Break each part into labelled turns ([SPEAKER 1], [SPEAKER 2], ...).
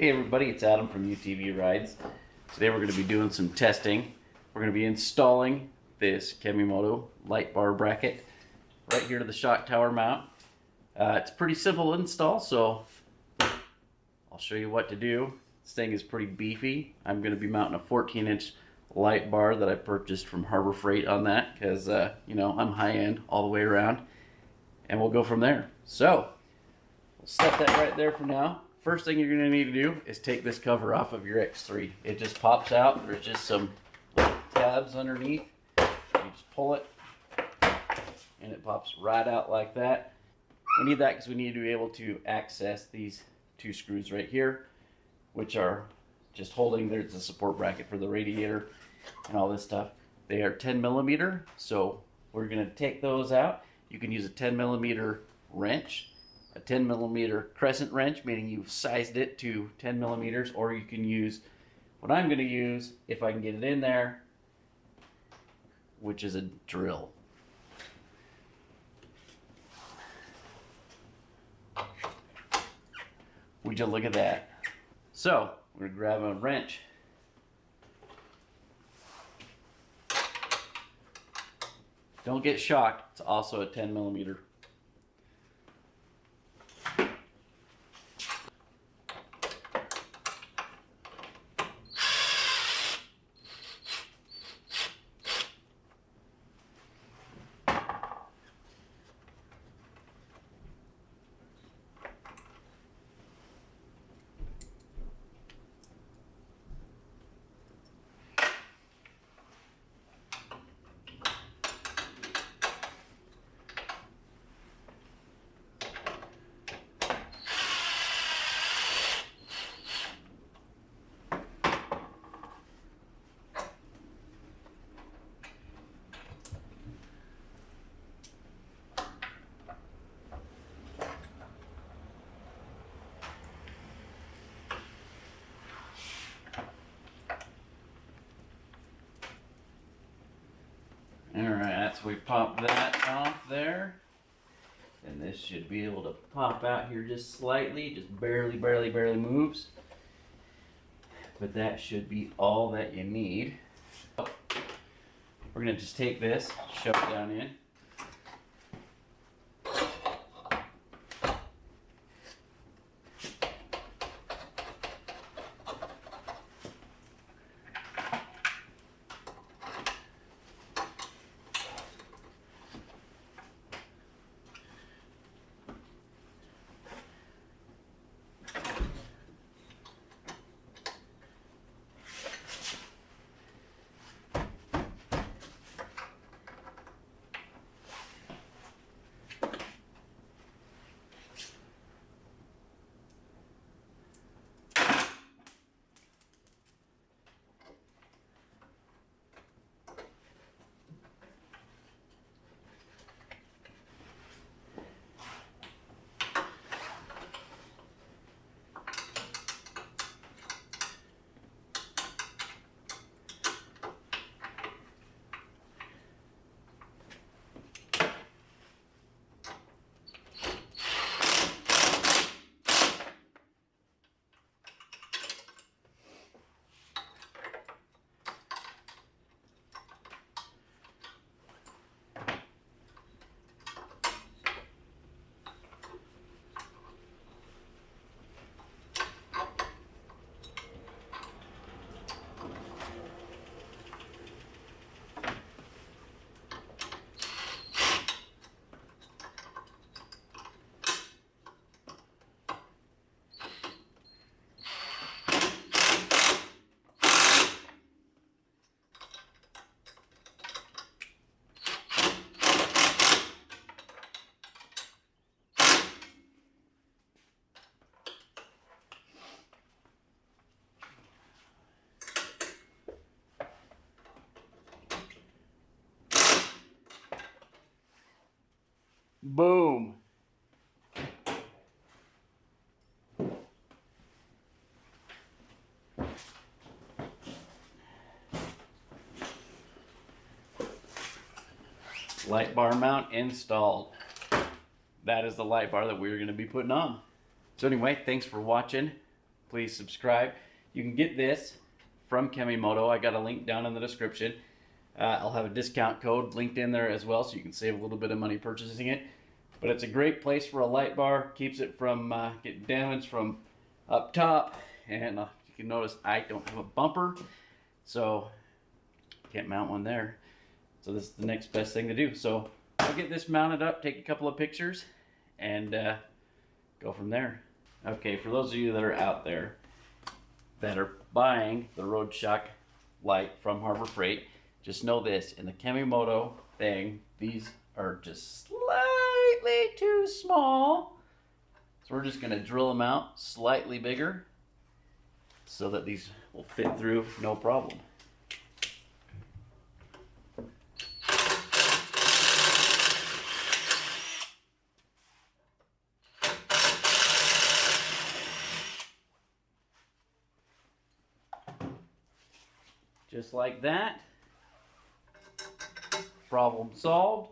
[SPEAKER 1] Hey everybody, it's Adam from UTV Rides. Today we're going to be doing some testing. We're going to be installing this Kemimoto Lightbar bracket right here to the shock tower mount. It's pretty simple install, so I'll show you what to do. This thing is pretty beefy. I'm going to be mounting a 14-inch light bar that I purchased from Harbor Freight on that because, you know, I'm high-end all the way around. And we'll go from there. So, we'll set that right there for now. First thing you're going to need to do is take this cover off of your X3. It just pops out. There's just some tabs underneath. You just pull it and it pops right out like that. We need that because we need to be able to access these two screws right here, which are just holding, there's a support bracket for the radiator and all this stuff. They are 10 millimeter, so we're going to take those out. You can use a 10 millimeter wrench, a 10 millimeter crescent wrench, meaning you've sized it to 10 millimeters, or you can use what I'm going to use, if I can get it in there, which is a drill. Would you look at that? So, we're going to grab a wrench. Don't get shocked, it's also a 10 millimeter. Alright, so we pop that off there. And this should be able to pop out here just slightly, just barely moves. But that should be all that you need. We're going to just take this, shove it down in. Boom. Light bar mount installed. That is the light bar that we're going to be putting on. So anyway, thanks for watching. please subscribe. You can get this from Kemimoto. I got a link down in the description. I'll have a discount code linked in there as well, so you can save a little bit of money purchasing it. But it's a great place for a light bar. Keeps it from getting damaged from up top. And you can notice I don't have a bumper, so can't mount one there. So this is the next best thing to do. So I'll get this mounted up, take a couple of pictures, and go from there. Okay, for those of you that are out there that are buying the Roadshock light from Harbor Freight, just know this, in the Kemimoto thing, these are just slightly too small. So we're just gonna drill them out slightly bigger so that these will fit through no problem. Just like that. Problem solved.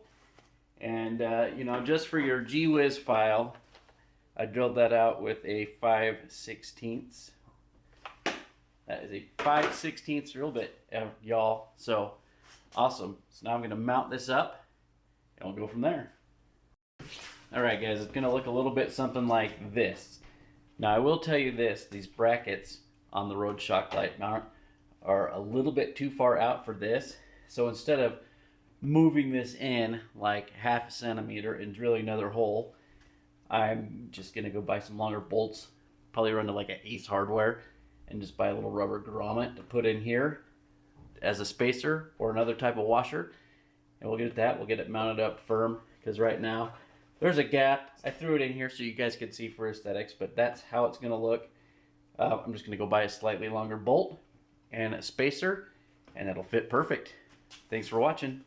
[SPEAKER 1] And you know, just for your gee-whiz file, I drilled that out with a 5/16. That is a 5/16 drill bit, y'all. So awesome. So now I'm gonna mount this up and we'll go from there. All right, guys, it's gonna look a little bit something like this. Now I will tell you this, these brackets on the Roadshock light mount are a little bit too far out for this. So instead of moving this in like 1/2 centimeter and drilling another hole, I'm just gonna go buy some longer bolts, probably run to like an Ace Hardware, and just buy a little rubber grommet to put in here as a spacer or another type of washer, and we'll get that. We'll get it mounted up firm, because right now there's a gap. I threw it in here so you guys can see for aesthetics, but that's how it's gonna look. I'm just gonna go buy a slightly longer bolt and a spacer, and it'll fit perfect. Thanks for watching.